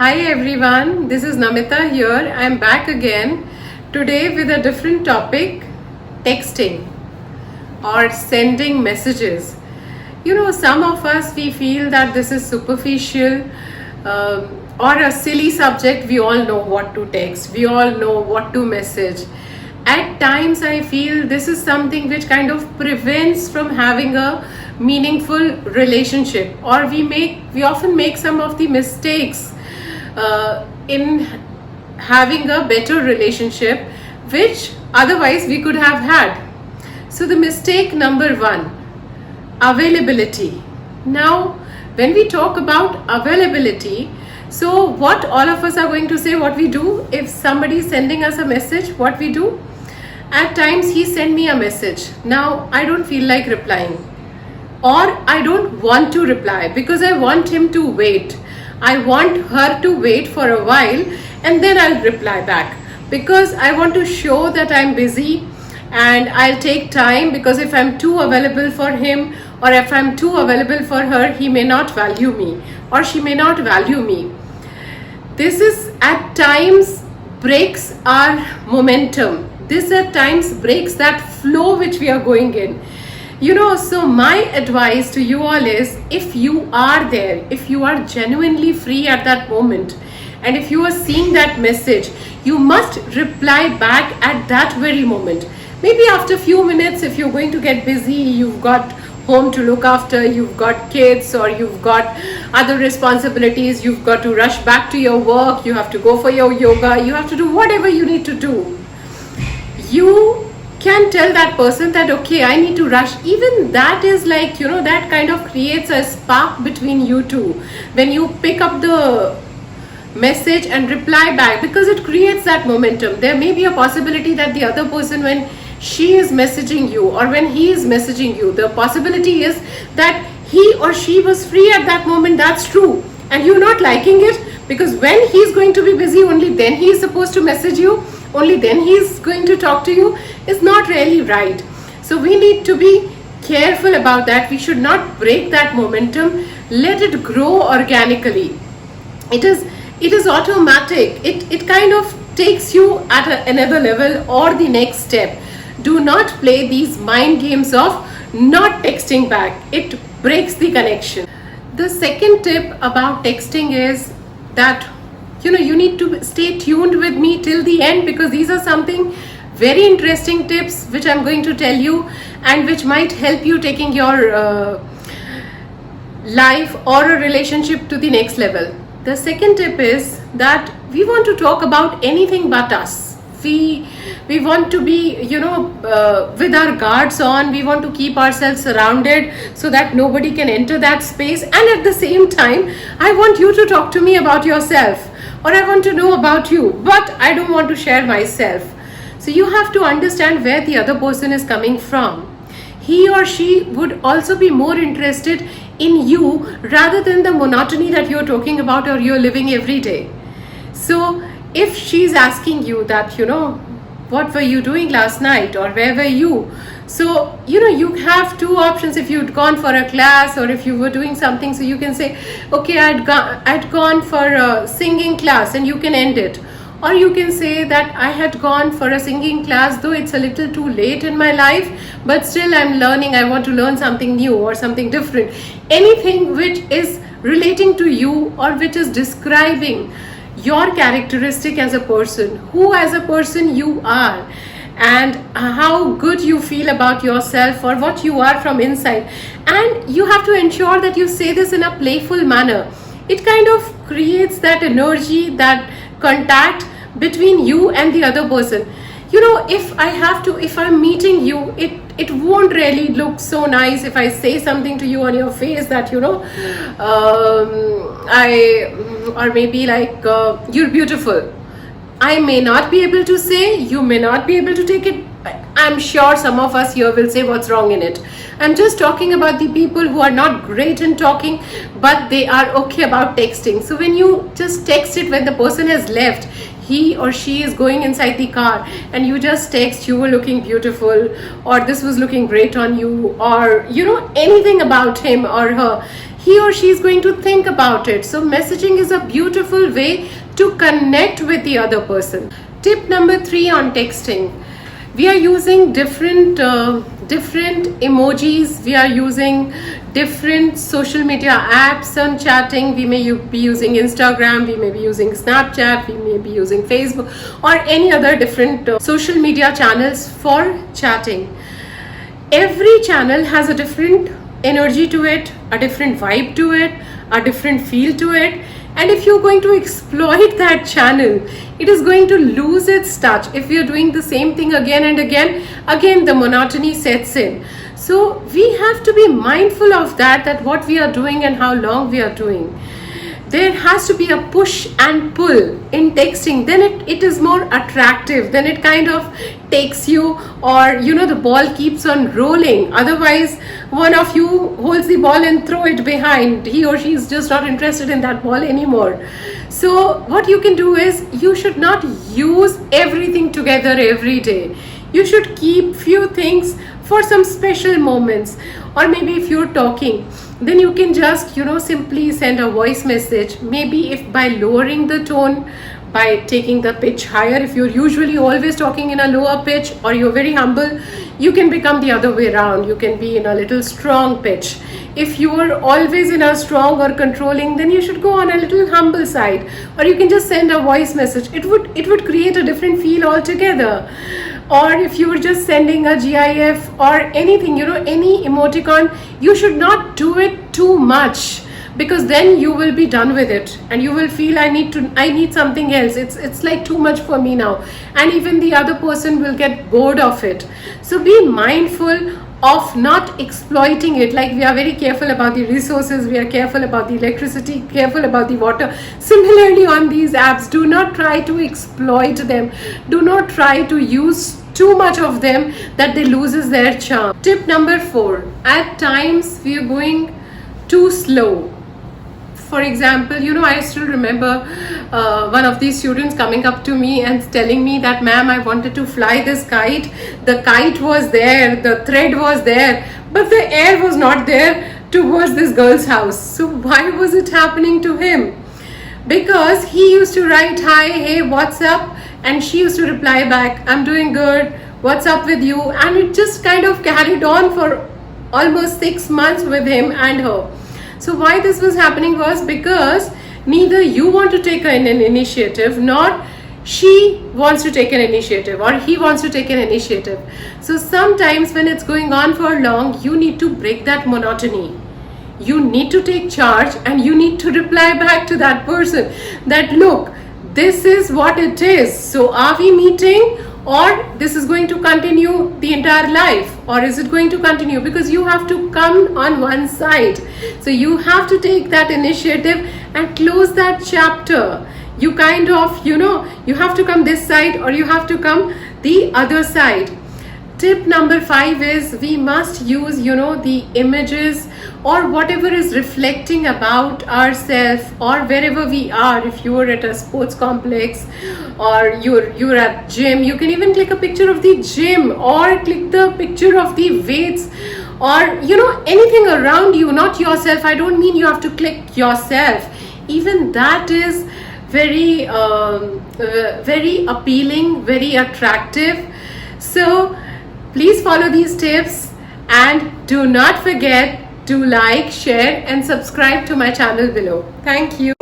Hi everyone, this is Namita here. I'm back again today with a different topic, texting or sending messages. Some of us we feel that this is superficial or a silly subject. We all know what to text, we all know what to message. At times, I feel this is something which kind of prevents from having a meaningful relationship, or we often make some of the mistakes in having a better relationship which otherwise we could have had. So the mistake number one, availability. Now when we talk about availability, so what all of us are going to say, what we do if somebody is sending us a message, what we do. At times he send me a message, now I don't feel like replying, or I don't want to reply because I want him to wait. I want her to wait for a while and then I'll reply back, because I want to show that I'm busy and I'll take time, because if I'm too available for him or if I'm too available for her, he may not value me or she may not value me. This is at times breaks our momentum. This at times breaks that flow which we are going in. So my advice to you all is, if you are there, if you are genuinely free at that moment, and if you are seeing that message, you must reply back at that very moment. Maybe after a few minutes, if you're going to get busy, you've got home to look after, you've got kids, or you've got other responsibilities, you've got to rush back to your work, you have to go for your yoga, you have to do whatever you need to do. You can tell that person that, okay, I need to rush. Even that is like, that kind of creates a spark between you two when you pick up the message and reply back, because it creates that momentum. There may be a possibility that the other person, when she is messaging you or when he is messaging you, the possibility is that he or she was free at that moment. That's true, and you're not liking it, because when he's going to be busy, only then he is supposed to message you, only then he's going to talk to you, is not really right. So we need to be careful about that. We should not break that momentum. Let it grow organically. It is automatic. It kind of takes you at another level or the next step. Do not play these mind games of not texting back. It breaks the connection. The second tip about texting is that you need to stay tuned with me till the end, because these are something very interesting tips which I'm going to tell you, and which might help you taking your life or a relationship to the next level. The second tip is that we want to talk about anything but us. We want to be with our guards on. We want to keep ourselves surrounded so that nobody can enter that space, and at the same time I want you to talk to me about yourself, or I want to know about you, but I don't want to share myself. So you have to understand where the other person is coming from. He or she would also be more interested in you rather than the monotony that you're talking about or you're living every day. So if she's asking you that, what were you doing last night, or where were you? So, you have two options. If you'd gone for a class, or if you were doing something, so you can say, okay, I'd gone for a singing class, and you can end it. Or you can say that I had gone for a singing class, though it's a little too late in my life, but still I'm learning. I want to learn something new or something different. Anything which is relating to you, or which is describing your characteristic as a person, who as a person you are, and how good you feel about yourself, or what you are from inside. And you have to ensure that you say this in a playful manner. It kind of creates that energy, that contact between you and the other person. If I'm meeting you, it won't really look so nice if I say something to you on your face that or maybe like you're beautiful. I may not be able to say, you may not be able to take it. I'm sure some of us here will say, what's wrong in it? I'm just talking about the people who are not great in talking, but they are okay about texting. So when you just text it when the person has left, he or she is going inside the car and you just text, you were looking beautiful, or this was looking great on you, or anything about him or her, he or she is going to think about it. So messaging is a beautiful way to connect with the other person. Tip number 3 on texting. We are using different emojis. We are using different social media apps on chatting. We may be using Instagram, we may be using Snapchat, we may be using Facebook, or any other different social media channels for chatting. Every channel has a different energy to it, a different vibe to it, a different feel to it. And if you're going to exploit that channel, it is going to lose its touch. If you're doing the same thing again and again the monotony sets in. So we have to be mindful of that what we are doing and how long we are doing. There has to be a push and pull in texting. Then it is more attractive. Then it kind of takes you, or the ball keeps on rolling. Otherwise, one of you holds the ball and throw it behind. He or she is just not interested in that ball anymore. So what you can do is, you should not use everything together every day. You should keep few things for some special moments. Or maybe if you're talking, then you can just simply send a voice message. Maybe if by lowering the tone, by taking the pitch higher, if you're usually always talking in a lower pitch, or you're very humble, you can become the other way around. You can be in a little strong pitch. If you are always in a strong or controlling, then you should go on a little humble side. Or you can just send a voice message. It would create a different feel altogether. Or if you were just sending a GIF or anything, any emoticon, you should not do it too much, because then you will be done with it and you will feel I need something else. It's like too much for me now, and even the other person will get bored of it. So be mindful of not exploiting it. Like, we are very careful about the resources, we are careful about the electricity, careful about the water. Similarly, on these apps, do not try to exploit them. Do not try to use too much of them that they loses their charm. Tip number 4. At times we are going too slow. For example, I still remember one of these students coming up to me and telling me that, ma'am, I wanted to fly this kite. The kite was there, the thread was there, but the air was not there towards this girl's house. So why was it happening to him? Because he used to write, hi, hey, what's up? And she used to reply back, I'm doing good, what's up with you? And it just kind of carried on for almost 6 months with him and her. So why this was happening was because neither you want to take an initiative, nor she wants to take an initiative, or he wants to take an initiative. So sometimes when it's going on for long, you need to break that monotony. You need to take charge and you need to reply back to that person that, look, this is what it is. So are we meeting, or this is going to continue the entire life, or is it going to continue? Because you have to come on one side. So you have to take that initiative and close that chapter. You kind of, you have to come this side, or you have to come the other side. Tip number 5 is, we must use, the images or whatever is reflecting about ourselves, or wherever we are. If you are at a sports complex, or you're at gym, you can even click a picture of the gym, or click the picture of the weights, or anything around you, not yourself. I don't mean you have to click yourself. Even that is very very appealing, very attractive. So please follow these tips, and do not forget to like, share and subscribe to my channel below. Thank you.